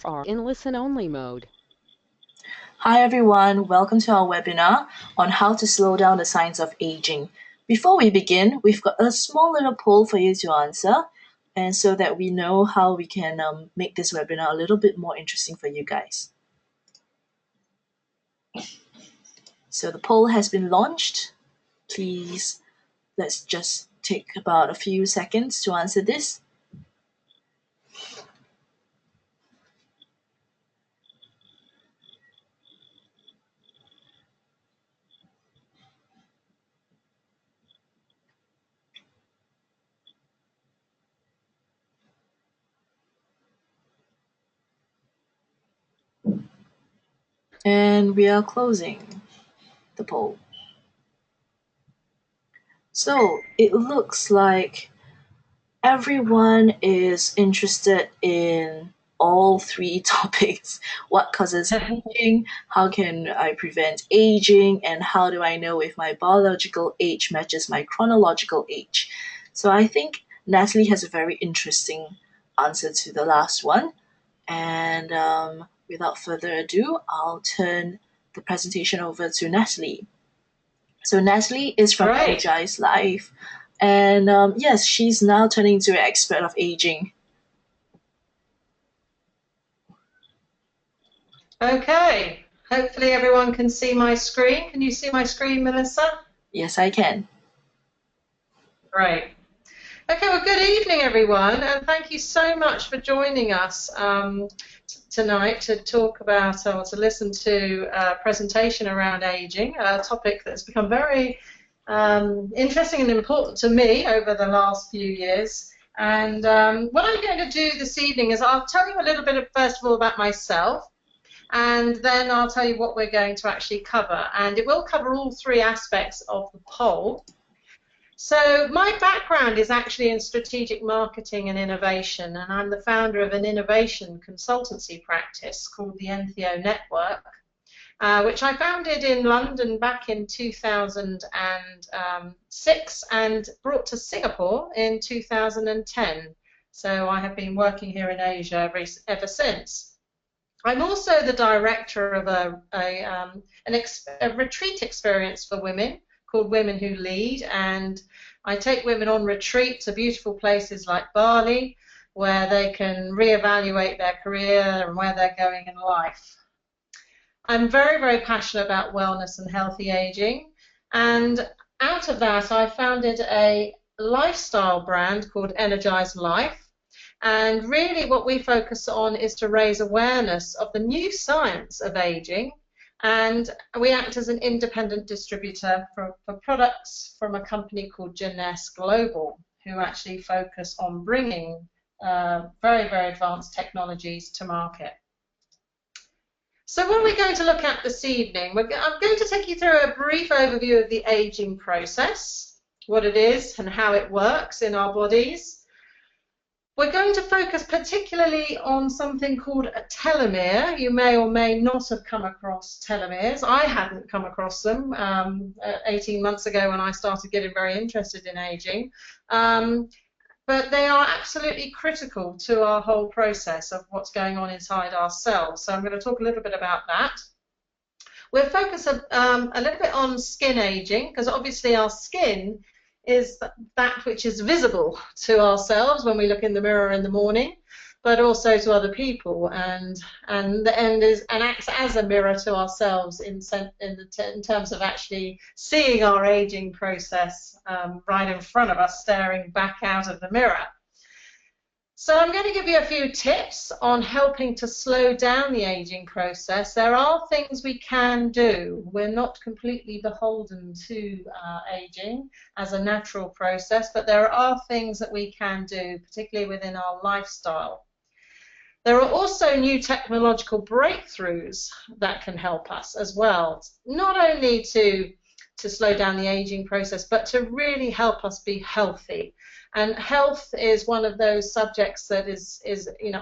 are in listen-only mode. Hi everyone, welcome to our webinar on how to slow down the signs of aging. Before we begin, we've got a small little poll for you to answer, and so that we know how we can make this webinar a little bit more interesting for you guys. So the poll has been launched. Please, let's just take about a few seconds to answer this. And we are closing the poll. So it looks like everyone is interested in all three topics. What causes aging? How can I prevent aging? And how do I know if my biological age matches my chronological age? So I think Natalie has a very interesting answer to the last one. And without further ado, I'll turn the presentation over to Natalie. So Natalie is from Great. Energize Life, and yes, she's now turning into an expert of aging. Okay. Hopefully everyone can see my screen. Can you see my screen, Melissa? Yes, I can. Great. Okay, well, good evening, everyone, and thank you so much for joining us tonight to talk about or to listen to a presentation around aging, a topic that's become very interesting and important to me over the last few years. And what I'm going to do this evening is I'll tell you a little bit, first of all, about myself, and then I'll tell you what we're going to actually cover. And it will cover all three aspects of the poll. So my background is actually in strategic marketing and innovation, and I'm the founder of an innovation consultancy practice called the NPO Network, which I founded in London back in 2006 and brought to Singapore in 2010. So I have been working here in Asia ever since. I'm also the director of a retreat experience for women called Women Who Lead, and I take women on retreat to beautiful places like Bali, where they can reevaluate their career and where they're going in life. I'm very, very passionate about wellness and healthy aging, and out of that I founded a lifestyle brand called Energize Life. And really what we focus on is to raise awareness of the new science of aging, and we act as an independent distributor for products from a company called Genes Global, who actually focus on bringing very, very advanced technologies to market. So what are we going to look at this evening? I'm going to take you through a brief overview of the aging process, what it is and how it works in our bodies. We're going to focus particularly on something called a telomere. You may or may not have come across telomeres. I hadn't come across them 18 months ago when I started getting very interested in aging. But they are absolutely critical to our whole process of what's going on inside our cells. So I'm going to talk a little bit about that. We'll focus a little bit on skin aging, because obviously our skin is that which is visible to ourselves when we look in the mirror in the morning, but also to other people, and acts as a mirror to ourselves in terms of actually seeing our aging process right in front of us, staring back out of the mirror. So I'm going to give you a few tips on helping to slow down the aging process. There are things we can do. We're not completely beholden to aging as a natural process, but there are things that we can do, particularly within our lifestyle. There are also new technological breakthroughs that can help us as well, not only to slow down the aging process, but to really help us be healthy. And health is one of those subjects that is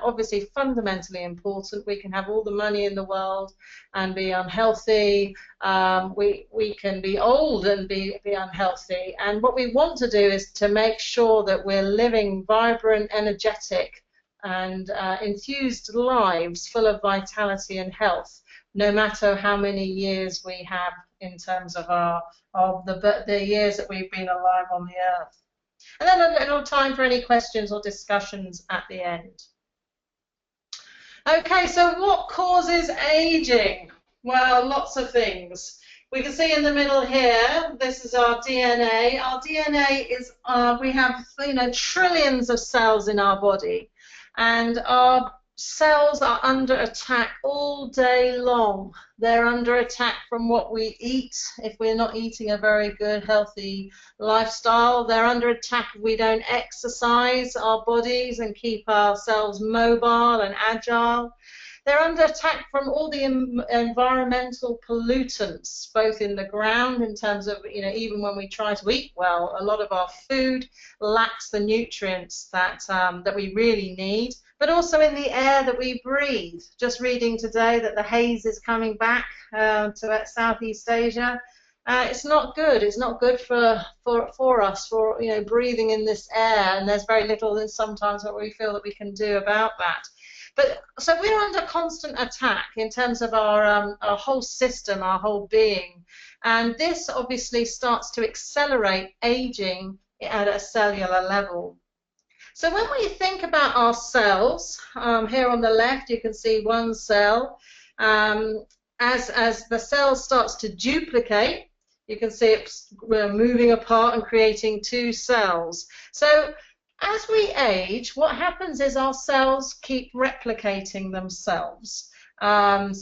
obviously fundamentally important. We can have all the money in the world and be unhealthy. We can be old and be unhealthy. And what we want to do is to make sure that we're living vibrant, energetic, and enthused lives full of vitality and health, no matter how many years we have in terms of the years that we've been alive on the earth. And then a little time for any questions or discussions at the end. Okay, so what causes aging? Well, lots of things. We can see in the middle here, this is our DNA. Our DNA is, we have, trillions of cells in our body, and our cells are under attack all day long. They're under attack from what we eat. If we're not eating a very good, healthy lifestyle, they're under attack if we don't exercise our bodies and keep ourselves mobile and agile. They're under attack from all the environmental pollutants, both in the ground in terms of, even when we try to eat well, a lot of our food lacks the nutrients that we really need, but also in the air that we breathe. Just reading today that the haze is coming back to Southeast Asia. It's not good. It's not good for us, for breathing in this air, and there's very little sometimes what we feel that we can do about that. But so we're under constant attack in terms of our whole system, our whole being, and this obviously starts to accelerate aging at a cellular level. So when we think about our cells, here on the left you can see one cell. As the cell starts to duplicate, you can see it's moving apart and creating two cells. So as we age, what happens is our cells keep replicating themselves. But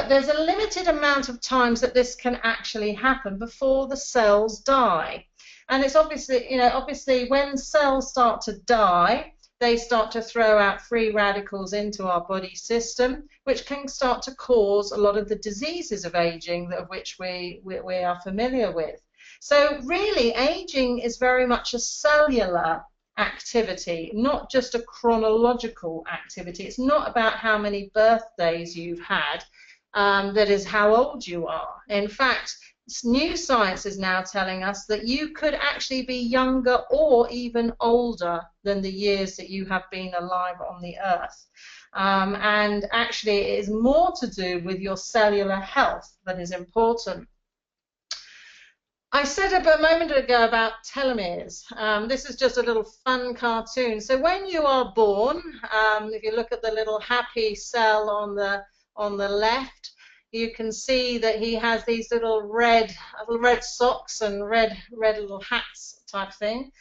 there's a limited amount of times that this can actually happen before the cells die. And it's obviously when cells start to die, they start to throw out free radicals into our body system, which can start to cause a lot of the diseases of aging, of which we are familiar with. So really, aging is very much a cellular activity, not just a chronological activity. It's not about how many birthdays you've had, that is how old you are. In fact, new science is now telling us that you could actually be younger or even older than the years that you have been alive on the earth. And actually, it is more to do with your cellular health that is important. I said a moment ago about telomeres. This is just a little fun cartoon. So when you are born, if you look at the little happy cell on the left, you can see that he has these little red socks and red little hats type thing.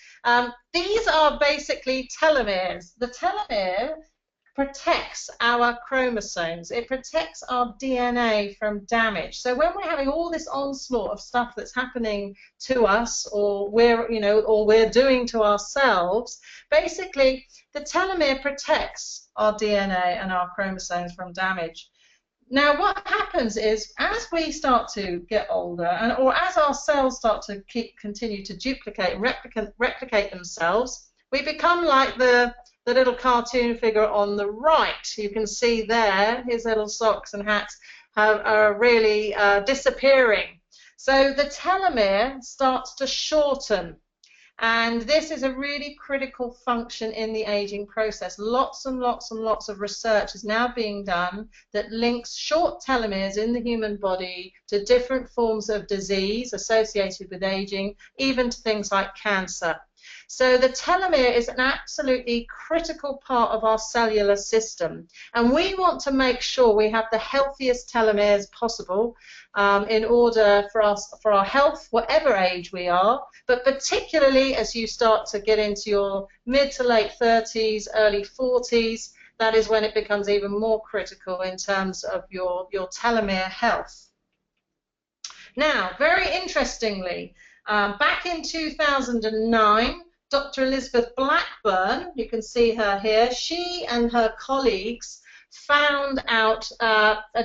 These are basically telomeres. The telomere protects our chromosomes. It protects our DNA from damage. So when we're having all this onslaught of stuff that's happening to us, or we're doing to ourselves, basically the telomere protects our DNA and our chromosomes from damage. Now, what happens is, as we start to get older, or as our cells start to continue to duplicate and replicate themselves, we become like the little cartoon figure on the right. You can see there, his little socks and hats are really disappearing. So the telomere starts to shorten. And this is a really critical function in the aging process. Lots and lots and lots of research is now being done that links short telomeres in the human body to different forms of disease associated with aging, even to things like cancer. So the telomere is an absolutely critical part of our cellular system, and we want to make sure we have the healthiest telomeres possible in order for our health, whatever age we are, but particularly as you start to get into your mid to late 30s, early 40s, that is when it becomes even more critical in terms of your telomere health. Now, very interestingly, back in 2009, Dr. Elizabeth Blackburn, you can see her here, she and her colleagues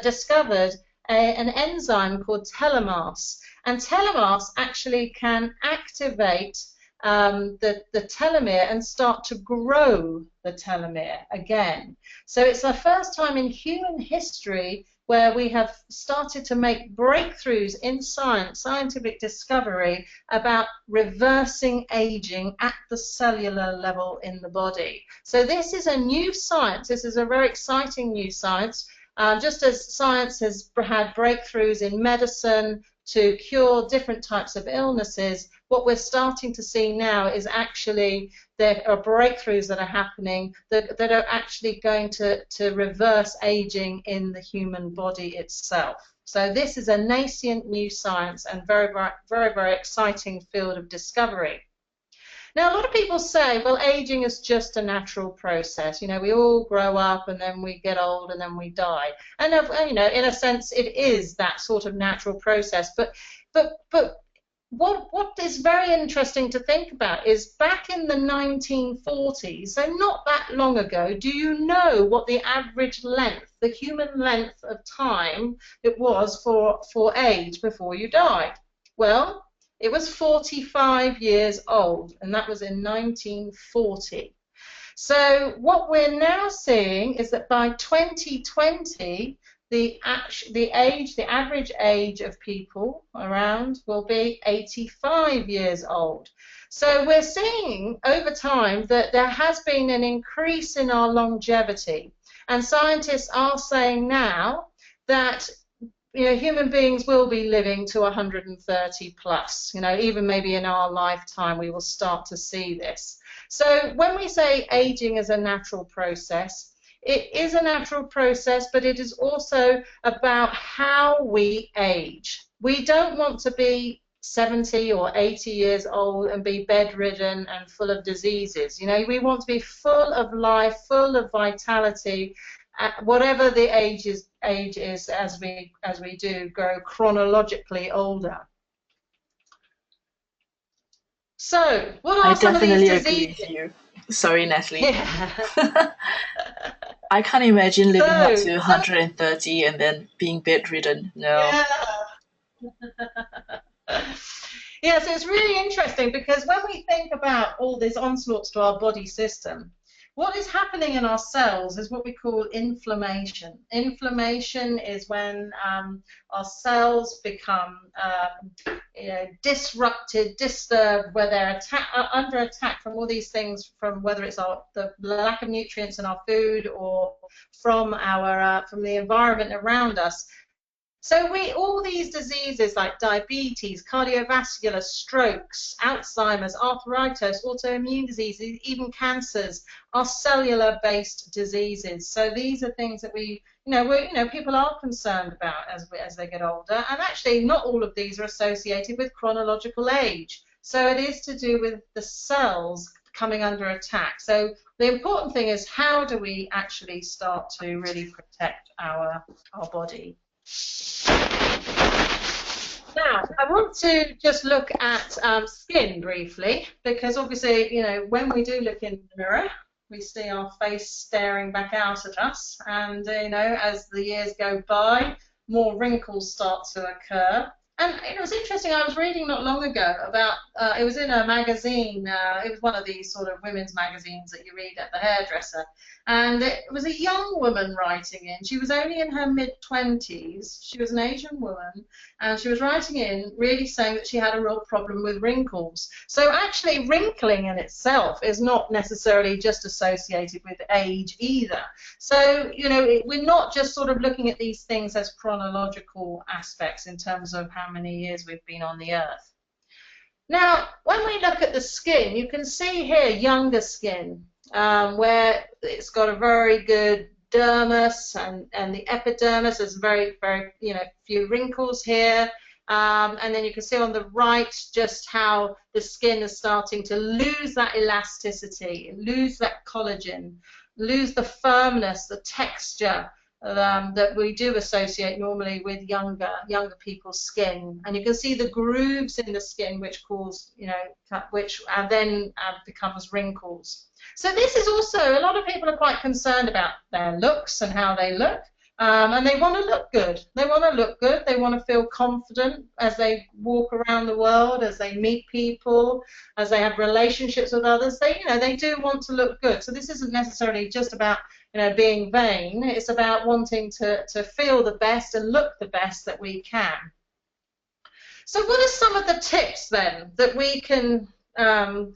discovered an enzyme called telomase. And telomase actually can activate the telomere and start to grow the telomere again. So it's the first time in human history where we have started to make breakthroughs in science, scientific discovery about reversing aging at the cellular level in the body. So this is a new science. This is a very exciting new science. Just as science has had breakthroughs in medicine to cure different types of illnesses, what we're starting to see now is actually there are breakthroughs that are happening that are actually going to reverse aging in the human body itself. So this is a nascent new science and very, very, very exciting field of discovery. Now, a lot of people say, well, aging is just a natural process. You know, we all grow up and then we get old and then we die. And, you know, in a sense, it is that sort of natural process. But what is very interesting to think about is back in the 1940s, so not that long ago, do you know what the average length, the human length of time it was for age before you died? Well, it was 45 years old, and that was in 1940. So what we're now seeing is that by 2020, the average age of people around will be 85 years old. So we're seeing over time that there has been an increase in our longevity, and scientists are saying now that, you know, human beings will be living to 130 plus. You know, even maybe in our lifetime we will start to see this. So when we say aging is a natural process, it is a natural process, but it is also about how we age. We don't want to be 70 or 80 years old and be bedridden and full of diseases. You know, we want to be full of life, full of vitality, whatever the age is as we do grow chronologically older. So, what are some of these diseases? I definitely agree with you. Sorry, Natalie. Yeah. I can't imagine living up to 130 and then being bedridden. No. Yeah. Yeah, so it's really interesting because when we think about all these onslaughts to our body system, what is happening in our cells is what we call inflammation. Inflammation is when our cells become you know, disrupted, disturbed, where they're under attack from all these things, from whether it's the lack of nutrients in our food or from the environment around us. So all these diseases like diabetes, cardiovascular, strokes, Alzheimer's, arthritis, autoimmune diseases, even cancers are cellular-based diseases. So these are things that people are concerned about as they get older. And actually, not all of these are associated with chronological age. So it is to do with the cells coming under attack. So the important thing is, how do we actually start to really protect our body? Now, I want to just look at skin briefly, because obviously, you know, when we do look in the mirror, we see our face staring back out at us, and, you know, as the years go by, more wrinkles start to occur. And it was interesting, I was reading not long ago about, it was in a magazine, it was one of these sort of women's magazines that you read at the hairdresser, and it was a young woman writing in. She was only in her mid-20s, she was an Asian woman, and she was writing in really saying that she had a real problem with wrinkles. So actually wrinkling in itself is not necessarily just associated with age either. So, you know, we're not just sort of looking at these things as chronological aspects in terms of how many years we've been on the earth. Now, when we look at the skin, you can see here younger skin, where it's got a very good dermis, and the epidermis is very, very, you know, few wrinkles here. And then you can see on the right just how the skin is starting to lose that elasticity, lose that collagen, lose the firmness, the texture that we do associate normally with younger people's skin. And you can see the grooves in the skin which cause, you know, which then becomes wrinkles. So this is also, a lot of people are quite concerned about their looks and how they look, And they want to look good. They want to look good. They want to feel confident as they walk around the world, as they meet people, as they have relationships with others. They do want to look good. So this isn't necessarily just about, being vain. It's about wanting to feel the best and look the best that we can. So what are some of the tips then that we can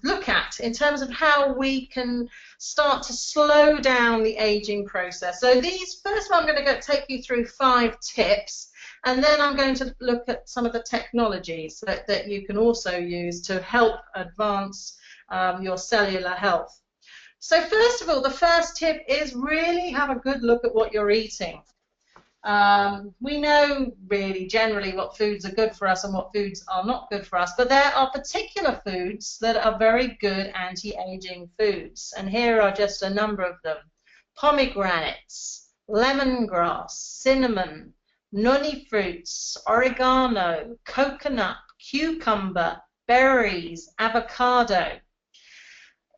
look at in terms of how we can start to slow down the aging process? So first of all, I'm going to take you through 5 tips, and then I'm going to look at some of the technologies that you can also use to help advance your cellular health. So first of all, the first tip is really have a good look at what you're eating. We know really generally what foods are good for us and what foods are not good for us, but there are particular foods that are very good anti-aging foods, and here are just a number of them. Pomegranates, lemongrass, cinnamon, noni fruits, oregano, coconut, cucumber, berries, avocado.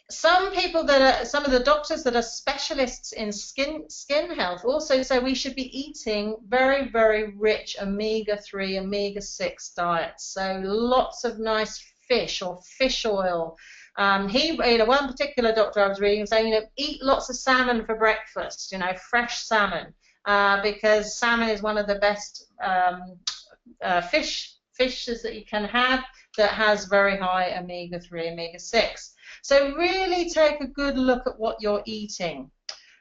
Some of the doctors that are specialists in skin health also say we should be eating very, very rich omega-3, omega-6 diets. So lots of nice fish or fish oil. One particular doctor I was reading saying, eat lots of salmon for breakfast, fresh salmon, because salmon is one of the best fishes that you can have that has very high omega-3, omega-6. So really take a good look at what you're eating.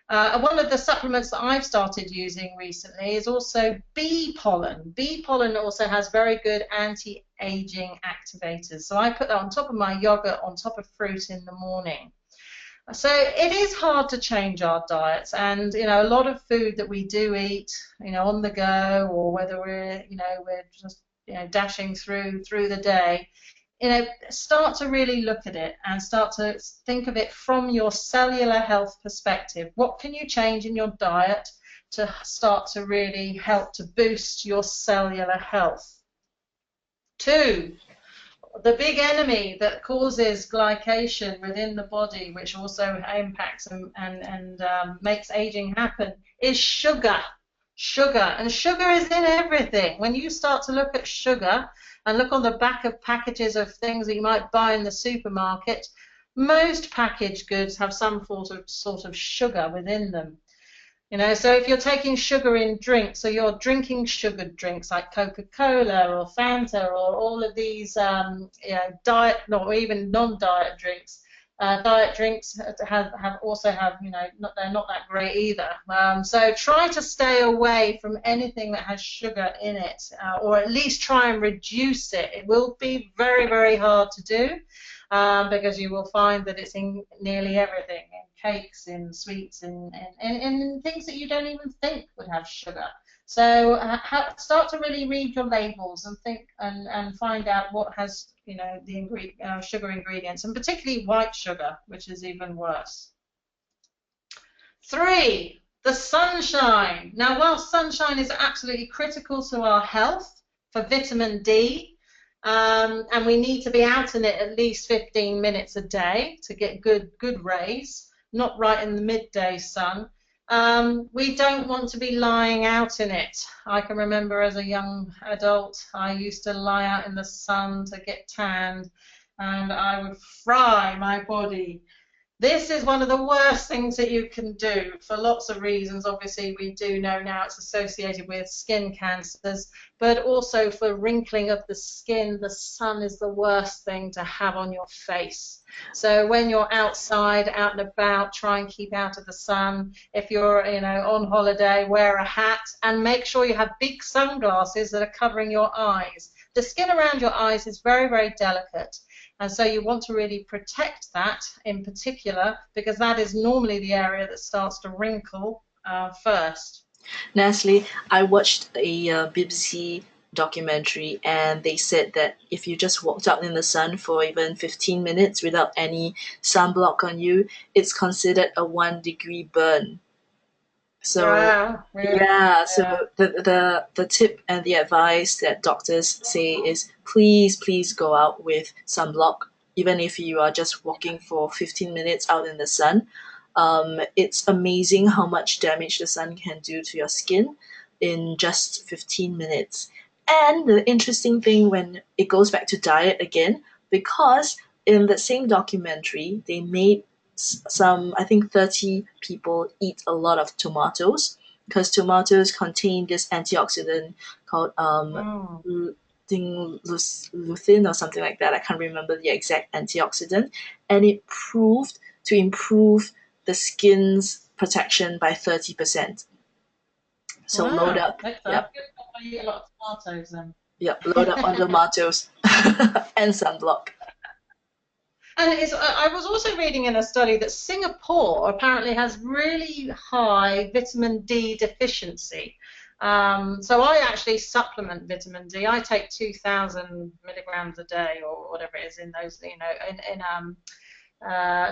One of the supplements that I've started using recently is also bee pollen. Bee pollen also has very good anti-aging activators. So I put that on top of my yogurt, on top of fruit in the morning. So it is hard to change our diets, and a lot of food that we do eat, on the go, or whether we're just dashing through the day, start to really look at it and start to think of it from your cellular health perspective. What can you change in your diet to start to really help to boost your cellular health? 2, the big enemy that causes glycation within the body, which also impacts and makes aging happen, is sugar. And sugar is in everything. When you start to look at sugar and look on the back of packages of things that you might buy in the supermarket, most packaged goods have some sort of sugar within them. So if you're taking sugar in drinks, so you're drinking sugared drinks like Coca-Cola or Fanta or all of these diet, or even non-diet drinks. Diet drinks also have, they're not that great either. So try to stay away from anything that has sugar in it, or at least try and reduce it. It will be very, very hard to do, because you will find that it's in nearly everything, in cakes, in sweets, in things that you don't even think would have sugar. So start to really read your labels and think and find out what has the sugar ingredients, and particularly white sugar, which is even worse. 3, the sunshine. Now, while sunshine is absolutely critical to our health for vitamin D, and we need to be out in it at least 15 minutes a day to get good rays, not right in the midday sun. We don't want to be lying out in it. I can remember as a young adult, I used to lie out in the sun to get tanned, and I would fry my body. This is one of the worst things that you can do for lots of reasons. Obviously, we do know now it's associated with skin cancers, but also for wrinkling of the skin. The sun is the worst thing to have on your face. So when you're outside, out and about, try and keep out of the sun. If you're on holiday, wear a hat and make sure you have big sunglasses that are covering your eyes. The skin around your eyes is very, very delicate. And so you want to really protect that in particular, because that is normally the area that starts to wrinkle first. Natalie, I watched a BBC documentary, and they said that if you just walked out in the sun for even 15 minutes without any sunblock on you, it's considered a 1-degree burn. So Really? yeah, so the tip and the advice that doctors say is please go out with sunblock, even if you are just walking for 15 minutes out in the sun. It's amazing how much damage the sun can do to your skin in just 15 minutes. And the interesting thing when it goes back to diet again, because in the same documentary, they made some, I think 30 people eat a lot of tomatoes because tomatoes contain this antioxidant called Mm. lutein or something like that. I can't remember the exact antioxidant, and it proved to improve the skin's protection by 30%. So load Wow, up, excellent. yep, Good to eat a lot of tomatoes then. yep, load up on tomatoes and sunblock. And I was also reading in a study that Singapore apparently has really high vitamin D deficiency. So I actually supplement vitamin D. I take 2,000 milligrams a day or whatever it is in those, in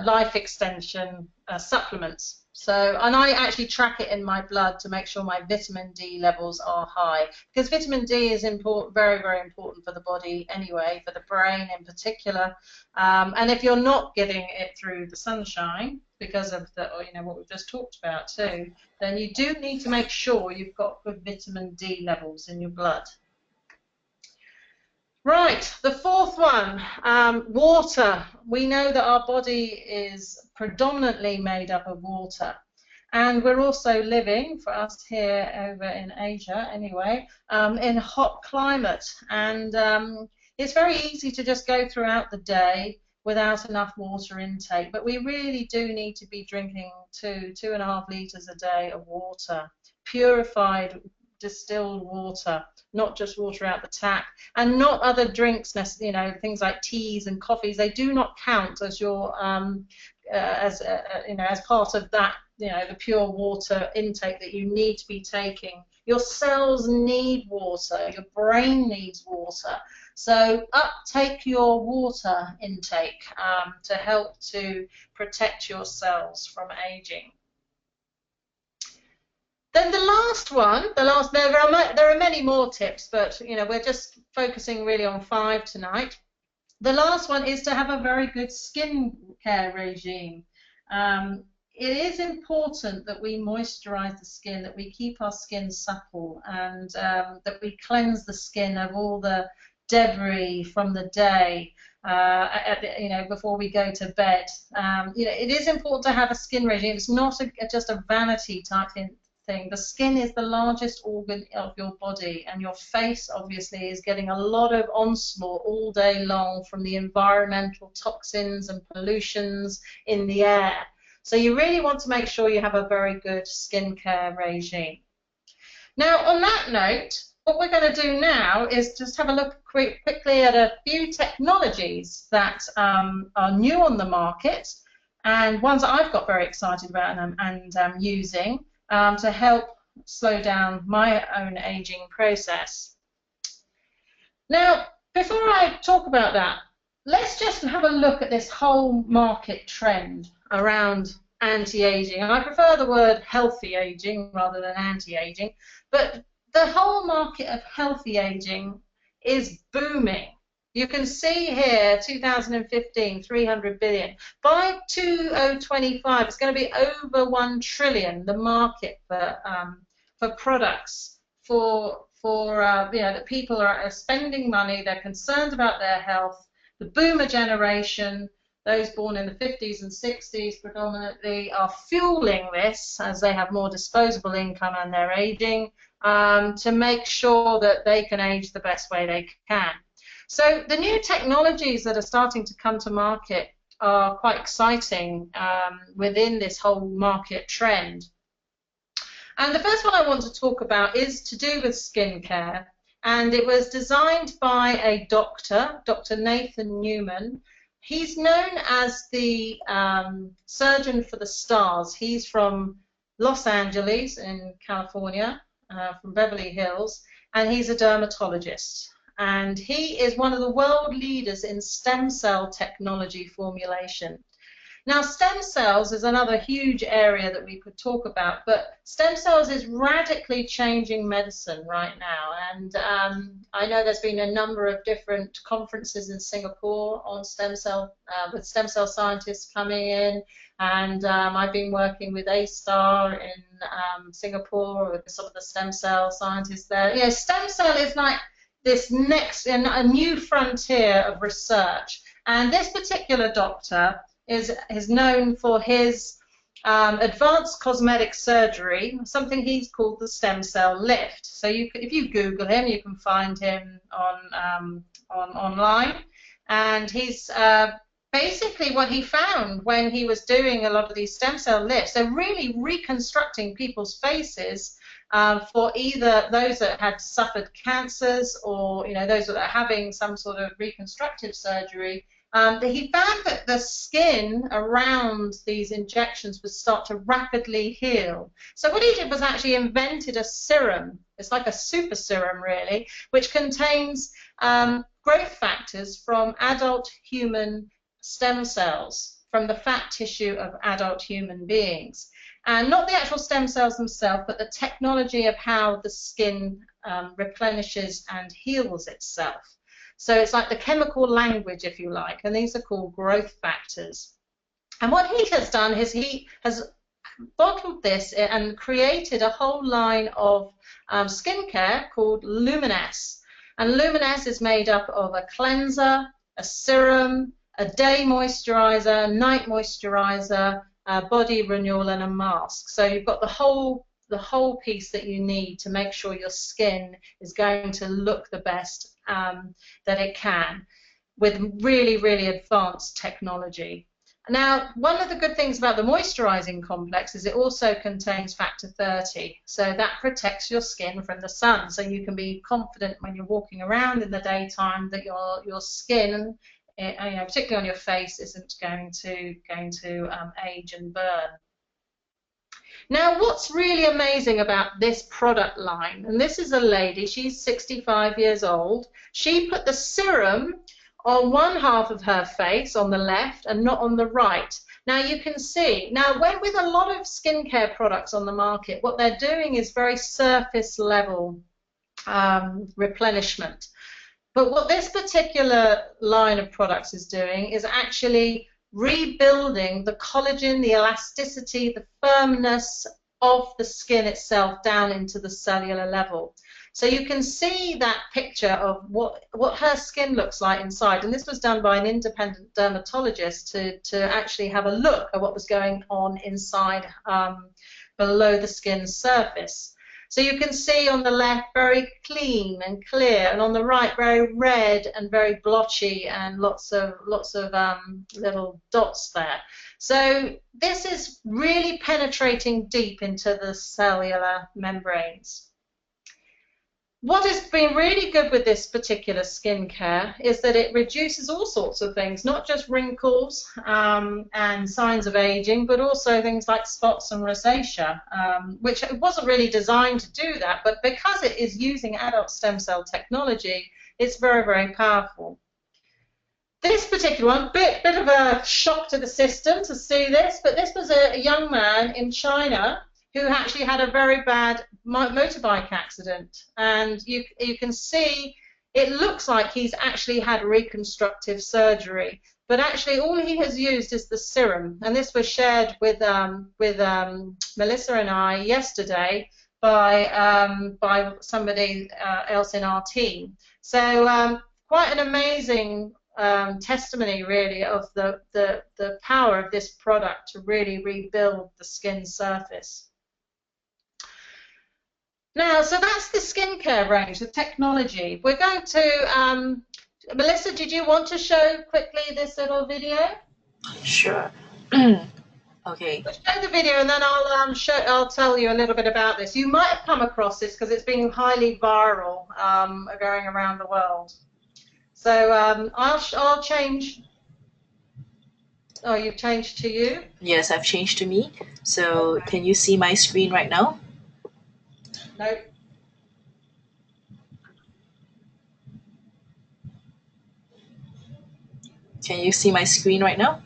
life extension supplements. So, and I actually track it in my blood to make sure my vitamin D levels are high, because vitamin D is important, very, very important for the body anyway, for the brain in particular. And if you're not getting it through the sunshine because of the, what we've just talked about too, then you do need to make sure you've got good vitamin D levels in your blood. Right, the fourth one, water. We know that our body is predominantly made up of water. And we're also living, for us here over in Asia anyway, in a hot climate. And it's very easy to just go throughout the day without enough water intake. But we really do need to be drinking 2.5 litres a day of water, purified distilled water, not just water out the tap, and not other drinks, things like teas and coffees. They do not count as your as part of that, the pure water intake that you need to be taking. Your cells need water, your brain needs water. So uptake your water intake to help to protect your cells from aging. Then the last one, there are many more tips, but we're just focusing really on 5 tonight. The last one is to have a very good skin care regime. It is important that we moisturize the skin, that we keep our skin supple, and that we cleanse the skin of all the debris from the day. Before we go to bed. It is important to have a skin regime. It's not just a vanity type thing. The skin is the largest organ of your body, and your face obviously is getting a lot of onslaught all day long from the environmental toxins and pollutions in the air. So you really want to make sure you have a very good skincare regime. Now, on that note, what we're going to do now is just have a look quickly at a few technologies that are new on the market, and ones that I've got very excited about and using to help slow down my own aging process. Now, before I talk about that, let's just have a look at this whole market trend around anti-aging. And I prefer the word healthy aging rather than anti-aging, but the whole market of healthy aging is booming. You can see here, 2015, 300 billion. By 2025, it's going to be over 1 trillion, the market for products, that people are spending money, they're concerned about their health. The boomer generation, those born in the 50s and 60s predominantly, are fueling this as they have more disposable income and they're aging, to make sure that they can age the best way they can. So the new technologies that are starting to come to market are quite exciting within this whole market trend. And the first one I want to talk about is to do with skincare. And it was designed by a doctor, Dr. Nathan Newman. He's known as the surgeon for the stars. He's from Los Angeles in California, from Beverly Hills, and he's a dermatologist. And he is one of the world leaders in stem cell technology formulation. Now, stem cells is another huge area that we could talk about, but stem cells is radically changing medicine right now. And I know there's been a number of different conferences in Singapore on stem cell, with stem cell scientists coming in. And I've been working with A-Star in Singapore with some of the stem cell scientists there. You know, stem cell is like this next, a new frontier of research. And this particular doctor is known for his advanced cosmetic surgery, something he's called the stem cell lift. So if you Google him, you can find him on online. And he's basically what he found when he was doing a lot of these stem cell lifts, so really reconstructing people's faces for either those that had suffered cancers or those that are having some sort of reconstructive surgery. He found that the skin around these injections would start to rapidly heal. So what he did was actually invented a serum. It's like a super serum, really, which contains growth factors from adult human stem cells, from the fat tissue of adult human beings. And not the actual stem cells themselves, but the technology of how the skin replenishes and heals itself. So it's like the chemical language, if you like, and these are called growth factors. And what he has done is he has bottled this and created a whole line of skincare called Luminess. And Luminess is made up of a cleanser, a serum, a day moisturizer, night moisturizer, body renewal, and a mask. So you've got the whole piece that you need to make sure your skin is going to look the best that it can, with really, really advanced technology. Now, one of the good things about the moisturizing complex is it also contains factor 30, so that protects your skin from the sun, so you can be confident when you're walking around in the daytime that your skin, particularly on your face, isn't going to age and burn. Now, what's really amazing about this product line, and this is a lady, she's 65 years old, she put the serum on one half of her face, on the left, and not on the right. Now, you can see, with a lot of skincare products on the market, what they're doing is very surface level replenishment. But what this particular line of products is doing is actually rebuilding the collagen, the elasticity, the firmness of the skin itself down into the cellular level. So you can see that picture of what her skin looks like inside. And this was done by an independent dermatologist to actually have a look at what was going on inside below the skin's surface. So you can see on the left very clean and clear, and on the right very red and very blotchy, and lots of little dots there. So this is really penetrating deep into the cellular membranes. What has been really good with this particular skincare is that it reduces all sorts of things, not just wrinkles and signs of aging, but also things like spots and rosacea, which it wasn't really designed to do that, but because it is using adult stem cell technology, it's very, very powerful. This particular one, bit of a shock to the system to see this, but this was a young man in China who actually had a very bad motorbike accident, and you can see it looks like he's actually had reconstructive surgery, but actually all he has used is the serum, and this was shared with Melissa and I yesterday by somebody else in our team. So quite an amazing testimony, really, of the power of this product to really rebuild the skin surface. Now, so that's the skincare range, the technology. We're going to, Melissa, did you want to show quickly this little video? Sure. Okay. We'll show the video, and then I'll tell you a little bit about this. You might have come across this because it's been highly viral, going around the world. So I'll change. Oh, you've changed to you? Yes, I've changed to me. So okay. Can you see my screen right now? No. Can you see my screen right now?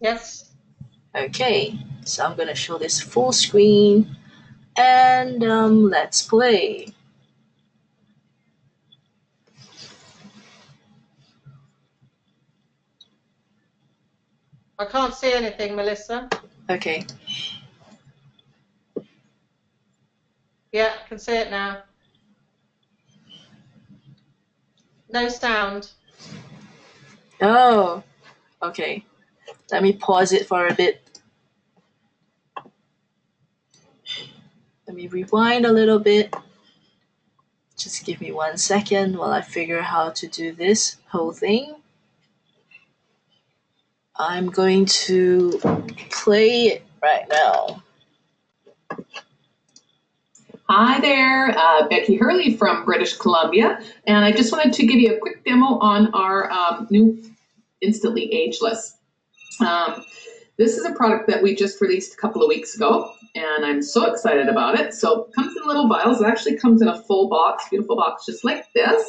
Yes. Okay, so I'm gonna show this full screen and let's play. I can't see anything, Melissa. Okay. Yeah, I can see it now. No sound. Oh, okay. Let me pause it for a bit. Let me rewind a little bit. Just give me 1 second while I figure out how to do this whole thing. I'm going to play it right now. Hi there, Becky Hurley from British Columbia, and I just wanted to give you a quick demo on our new Instantly Ageless. This is a product that we just released a couple of weeks ago, and I'm so excited about it. So it comes in little vials. It actually comes in a full box, beautiful box, just like this.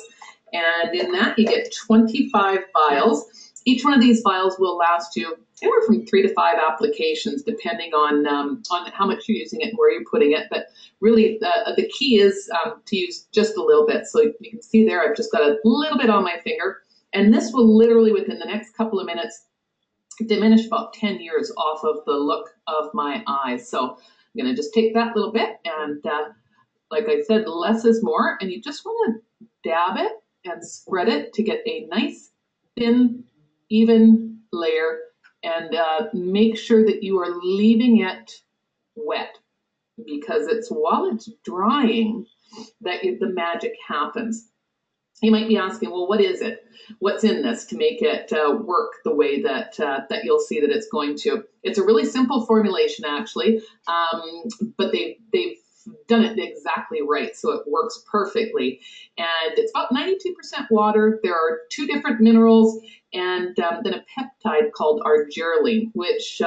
And in that, you get 25 vials. Each one of these vials will last you anywhere from 3 to 5 applications, depending on how much you're using it and where you're putting it. But really, the key is to use just a little bit. So you can see there, I've just got a little bit on my finger. And this will literally, within the next couple of minutes, diminish about 10 years off of the look of my eyes. So I'm going to just take that little bit and like I said, less is more, and you just want to dab it and spread it to get a nice thin, even layer, and make sure that you are leaving it wet, because it's while it's drying that the magic happens. You might be asking, well, what is it? What's in this to make it work the way that that you'll see that it's going to? It's a really simple formulation, actually, but they've done it exactly right, so it works perfectly. And it's about 92% water. There are 2 different minerals, and then a peptide called arginine, which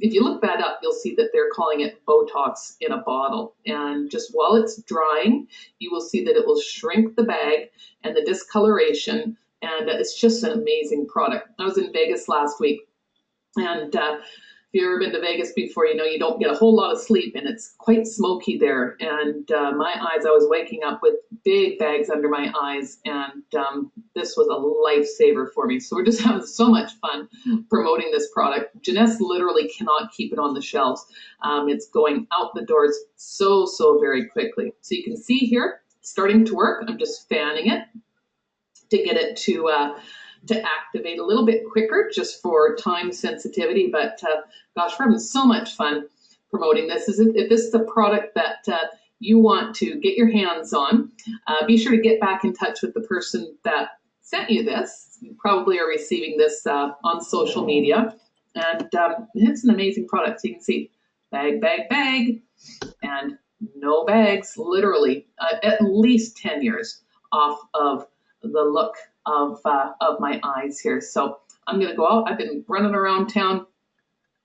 if you look that up, you'll see that they're calling it Botox in a bottle. And just while it's drying, you will see that it will shrink the bag and the discoloration. And it's just an amazing product. I was in Vegas last week, and if you've ever been to Vegas before, you know you don't get a whole lot of sleep, and it's quite smoky there. And my eyes, I was waking up with big bags under my eyes, and this was a lifesaver for me. So we're just having so much fun promoting this product. Janesse literally cannot keep it on the shelves. It's going out the doors so very quickly. So you can see here, starting to work. I'm just fanning it to get it to activate a little bit quicker, just for time sensitivity. But gosh, we're having so much fun promoting this. If this is a product that you want to get your hands on, be sure to get back in touch with the person that sent you this. You probably are receiving this on social media. And it's an amazing product. So you can see bag, bag, bag, and no bags, literally at least 10 years off of the look of my eyes here. So I'm going to go out. I've been running around town,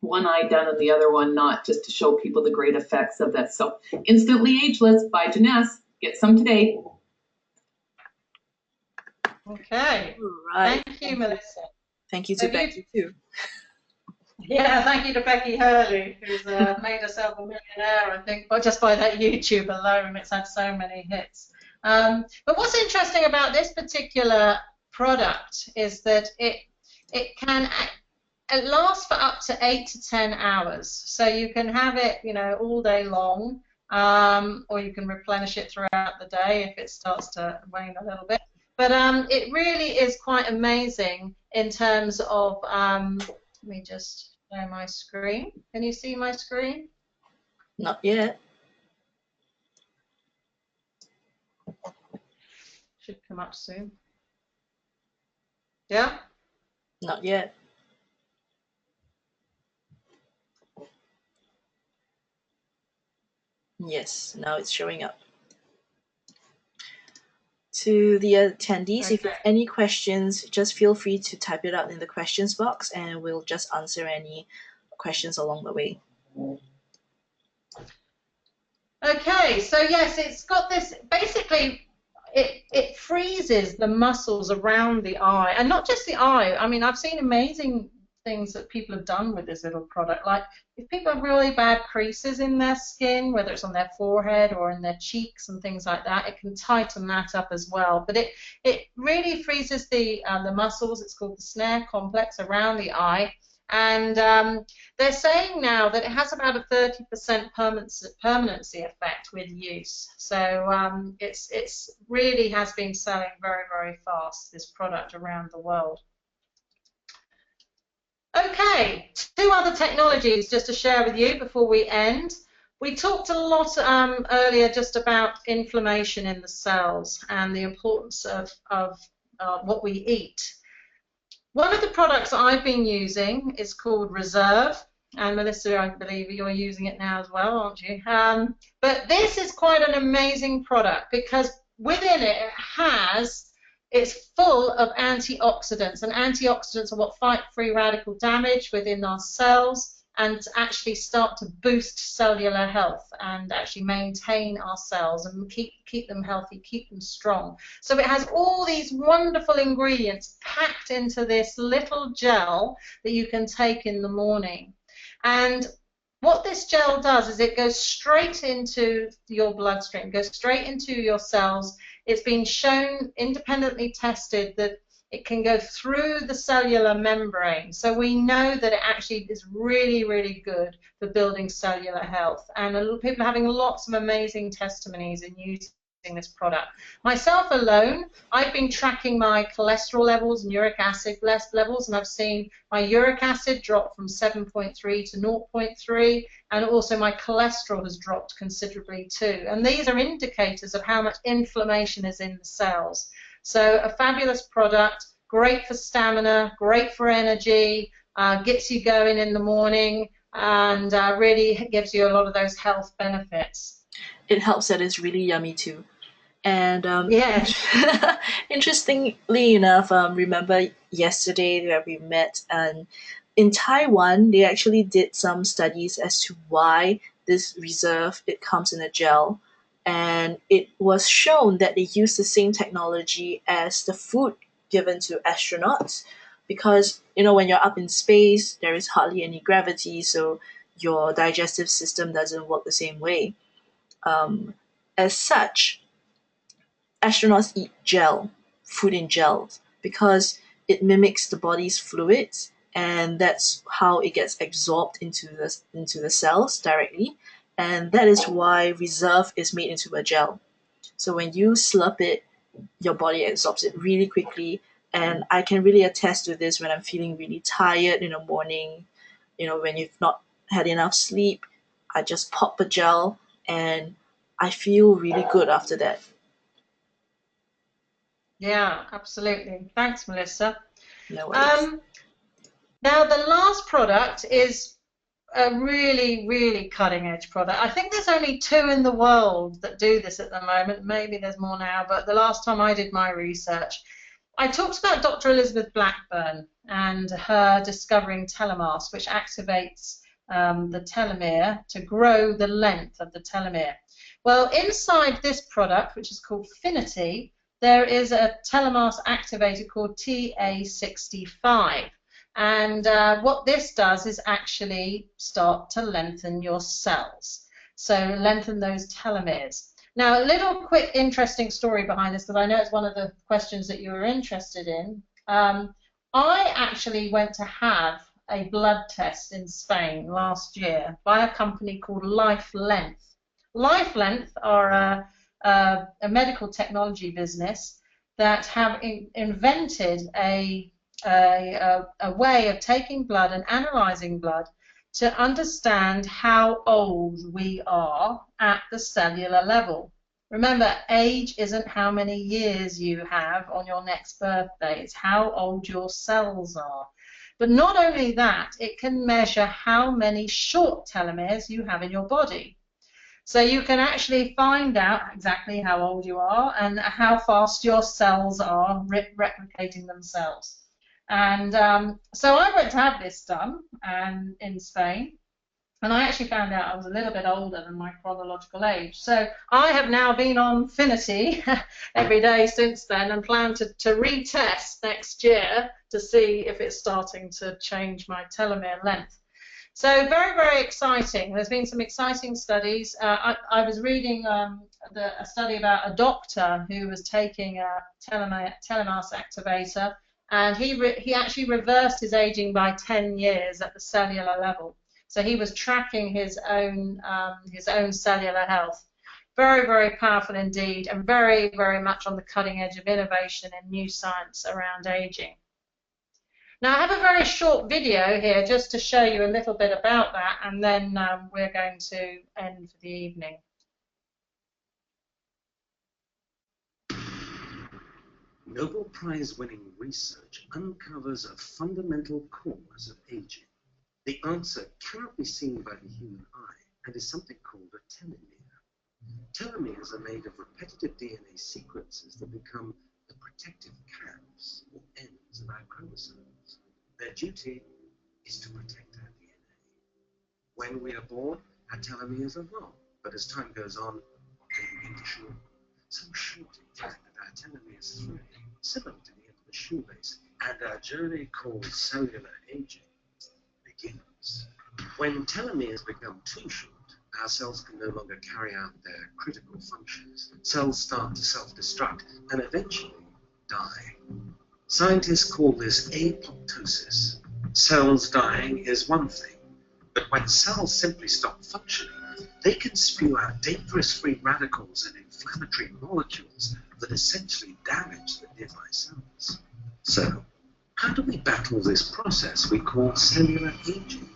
one eye done and the other one not, just to show people the great effects of this. So Instantly Ageless by Janesse. Get some today. Okay. All right. Thank you, Melissa. Thank you to Becky too. Yeah, thank you to Becky Hurley, who's made herself a millionaire, I think, but just by that YouTube alone. It's had so many hits. But what's interesting about this particular product is that it can last for up to 8 to 10 hours. So you can have it, you know, all day long, or you can replenish it throughout the day if it starts to wane a little bit. But it really is quite amazing in terms of, let me just share my screen. Can you see my screen? Not yet. Should come up soon. Yeah? Not yet. Yes, now it's showing up. To the attendees, if you have any questions, just feel free to type it out in the questions box, and we'll just answer any questions along the way. Okay, so yes, it's got this, basically it freezes the muscles around the eye, and not just the eye. I mean, I've seen amazing things that people have done with this little product. Like if people have really bad creases in their skin, whether it's on their forehead or in their cheeks and things like that, it can tighten that up as well. But it really freezes the muscles. It's called the snare complex around the eye. And they're saying now that it has about a 30% permanency effect with use. So it's really has been selling very, very fast, this product around the world. Okay, 2 other technologies just to share with you before we end. We talked a lot earlier just about inflammation in the cells and the importance of what we eat. One of the products I've been using is called Reserve, and Melissa, I believe you're using it now as well, aren't you? But this is quite an amazing product because within it's full of antioxidants, and antioxidants are what fight free radical damage within our cells and actually start to boost cellular health and actually maintain our cells and keep them healthy, keep them strong. So it has all these wonderful ingredients packed into this little gel that you can take in the morning. And what this gel does is it goes straight into your bloodstream, goes straight into your cells. It's been shown, independently tested, that it can go through the cellular membrane. So we know that it actually is really, really good for building cellular health. And people are having lots of amazing testimonies in using this product. Myself alone, I've been tracking my cholesterol levels and uric acid levels, and I've seen my uric acid drop from 7.3 to 0.3, and also my cholesterol has dropped considerably too. And these are indicators of how much inflammation is in the cells. So a fabulous product, great for stamina, great for energy, gets you going in the morning, and really gives you a lot of those health benefits. It helps that it's really yummy too. And yeah. Interestingly enough, remember yesterday that we met, and in Taiwan, they actually did some studies as to why this Reserve, it comes in a gel. And it was shown that they use the same technology as the food given to astronauts, because when you're up in space, there is hardly any gravity, so your digestive system doesn't work the same way. As such, astronauts eat food in gels, because it mimics the body's fluids, and that's how it gets absorbed into the cells directly. And that is why Reserve is made into a gel. So when you slurp it, your body absorbs it really quickly. And I can really attest to this when I'm feeling really tired in the morning, when you've not had enough sleep. I just pop a gel and I feel really good after that. Yeah, absolutely. Thanks, Melissa. No worries. Now, the last product is a really, really cutting-edge product. I think there's only 2 in the world that do this at the moment. Maybe there's more now, but the last time I did my research, I talked about Dr. Elizabeth Blackburn and her discovering telomeres, which activates the telomere to grow the length of the telomere. Well, inside this product, which is called Finity, there is a telomerase activator called TA65. And what this does is actually start to lengthen your cells. So lengthen those telomeres. Now, a little quick interesting story behind this, because I know it's one of the questions that you were interested in. I actually went to have a blood test in Spain last year by a company called Life Length. Life Length are a medical technology business that have invented a way of taking blood and analyzing blood to understand how old we are at the cellular level. Remember, age isn't how many years you have on your next birthday, it's how old your cells are. But not only that, it can measure how many short telomeres you have in your body. So you can actually find out exactly how old you are and how fast your cells are replicating themselves. And so I went to have this done in Spain, And I actually found out I was a little bit older than my chronological age. So I have now been on Finity every day since then and plan to retest next year to see if it's starting to change my telomere length. So very, very exciting. There's been some exciting studies. I was reading a study about a doctor who was taking a telomerase activator, and he actually reversed his aging by 10 years at the cellular level. So he was tracking his own cellular health. Very, very powerful indeed, and very, very much on the cutting edge of innovation and new science around aging. Now, I have a very short video here just to show you a little bit about that, and then we're going to end for the evening. Nobel Prize-winning research uncovers a fundamental cause of aging. The answer cannot be seen by the human eye and is something called a telomere. Telomeres are made of repetitive DNA sequences that become the protective caps or ends of our chromosomes. Their duty is to protect our DNA. When we are born, our telomeres are long, but as time goes on, they begin to shorten. So short, in fact, that our telomeres thread, similar to the end of the shoelace, and our journey called cellular aging begins. When telomeres become too short, our cells can no longer carry out their critical functions. Cells start to self-destruct and eventually die. Scientists call this apoptosis. Cells dying is one thing, but when cells simply stop functioning, they can spew out dangerous free radicals and inflammatory molecules that essentially damage the nearby cells. So, how do we battle this process we call cellular aging?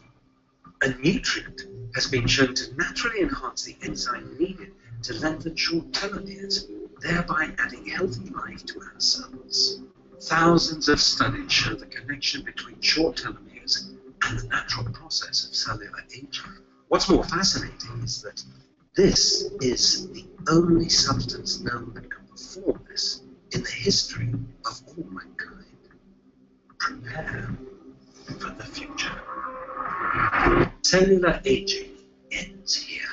A nutrient has been shown to naturally enhance the enzyme needed to lengthen short telomeres, thereby adding healthy life to our cells. Thousands of studies show the connection between short telomeres and the natural process of cellular aging. What's more fascinating is that this is the only substance known that can perform this in the history of all mankind. Prepare for the future. Cellular aging ends here.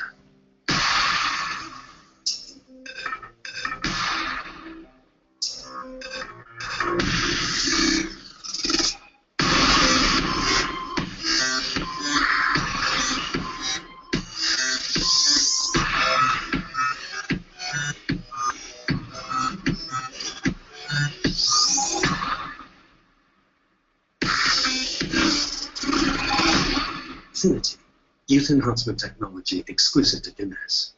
Finity, youth enhancement technology exclusive to Guinness.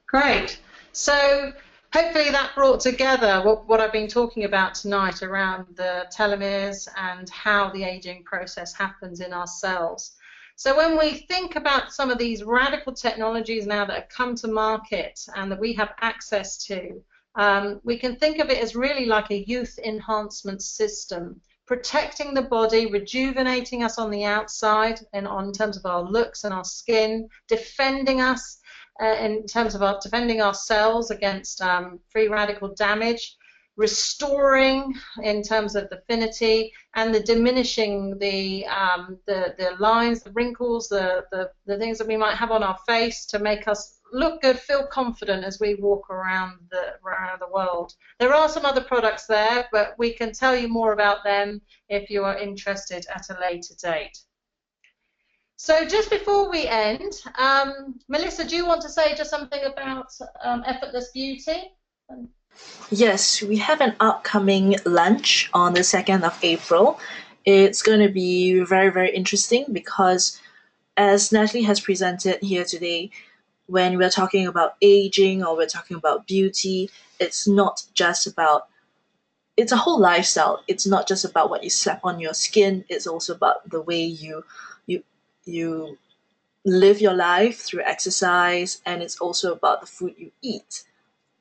Great. So hopefully that brought together what I've been talking about tonight around the telomeres and how the aging process happens in our cells. So when we think about some of these radical technologies now that have come to market and that we have access to, we can think of it as really like a youth enhancement system, protecting the body, rejuvenating us on the outside and in terms of our looks and our skin, defending us in terms of defending our cells against free radical damage, restoring in terms of the finity, and the diminishing the lines, the wrinkles, the things that we might have on our face to make us look good, feel confident as we walk around the world. There are some other products there, but we can tell you more about them if you are interested at a later date. So just before we end, Melissa, do you want to say just something about Effortless Beauty? Yes, we have an upcoming lunch on the 2nd of April. It's going to be very, very interesting because, as Natalie has presented here today, when we're talking about aging or we're talking about beauty, it's not just about, it's a whole lifestyle. It's not just about what you slap on your skin. It's also about the way you live your life through exercise, and it's also about the food you eat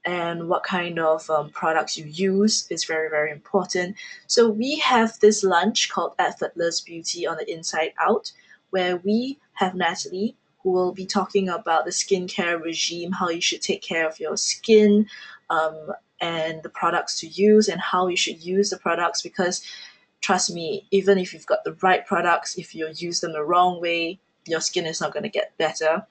and what kind of products you use is very, very important. So we have this lunch called Effortless Beauty on the Inside Out, where we have Natalie, who will be talking about the skincare regime, how you should take care of your skin, and the products to use and how you should use the products, because trust me, even if you've got the right products, if you use them the wrong way, your skin is not going to get better.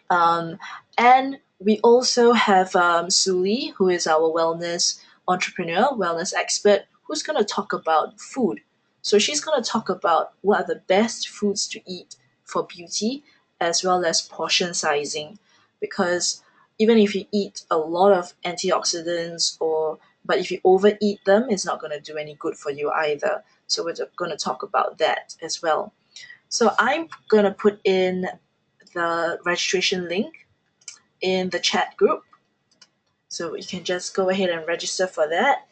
And we also have Suli, who is our wellness entrepreneur, wellness expert, who's going to talk about food. So she's going to talk about what are the best foods to eat for beauty, as well as portion sizing. Because even if you eat a lot of antioxidants, but if you overeat them, it's not going to do any good for you either. So we're going to talk about that as well. So I'm going to put in the registration link in the chat group. So you can just go ahead and register for that.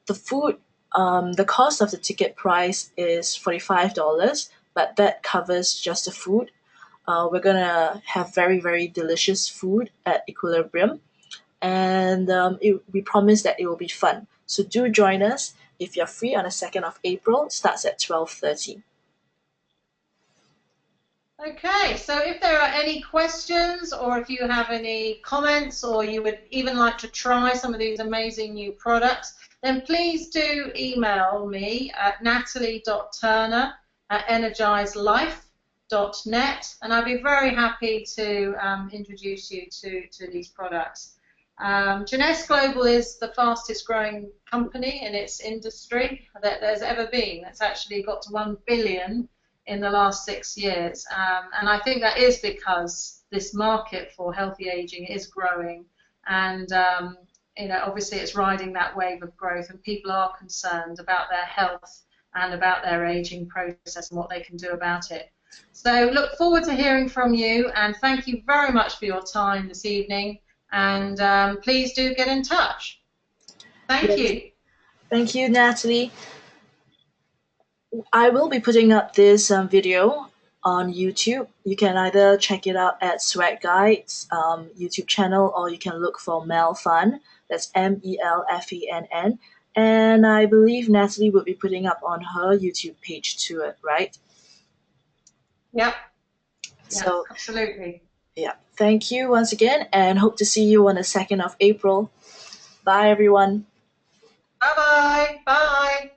The food, the cost of the ticket price is $45, but that covers just the food. We're gonna have very, very delicious food at Equilibrium, and we promise that it will be fun. So do join us if you're free on the 2nd of April. It starts at 12:30. Okay, so if there are any questions or if you have any comments or you would even like to try some of these amazing new products, then please do email me at natalie.turner@energizelife.net, and I'd be very happy to introduce you to these products. Jeunesse Global is the fastest growing company in its industry that there's ever been. It's actually got to 1 billion in the last 6 years. And I think that is because this market for healthy aging is growing. And obviously it's riding that wave of growth, and people are concerned about their health and about their aging process and what they can do about it. So look forward to hearing from you, and thank you very much for your time this evening. And please do get in touch. Thank you. Thank you, Natalie. I will be putting up this video on YouTube. You can either check it out at Swag Guides YouTube channel, or you can look for Mel Fun. That's MELFENN. And I believe Natalie will be putting up on her YouTube page too, right? Yep. So, yeah, absolutely. Yeah. Thank you once again, and hope to see you on the 2nd of April. Bye, everyone. Bye-bye. Bye.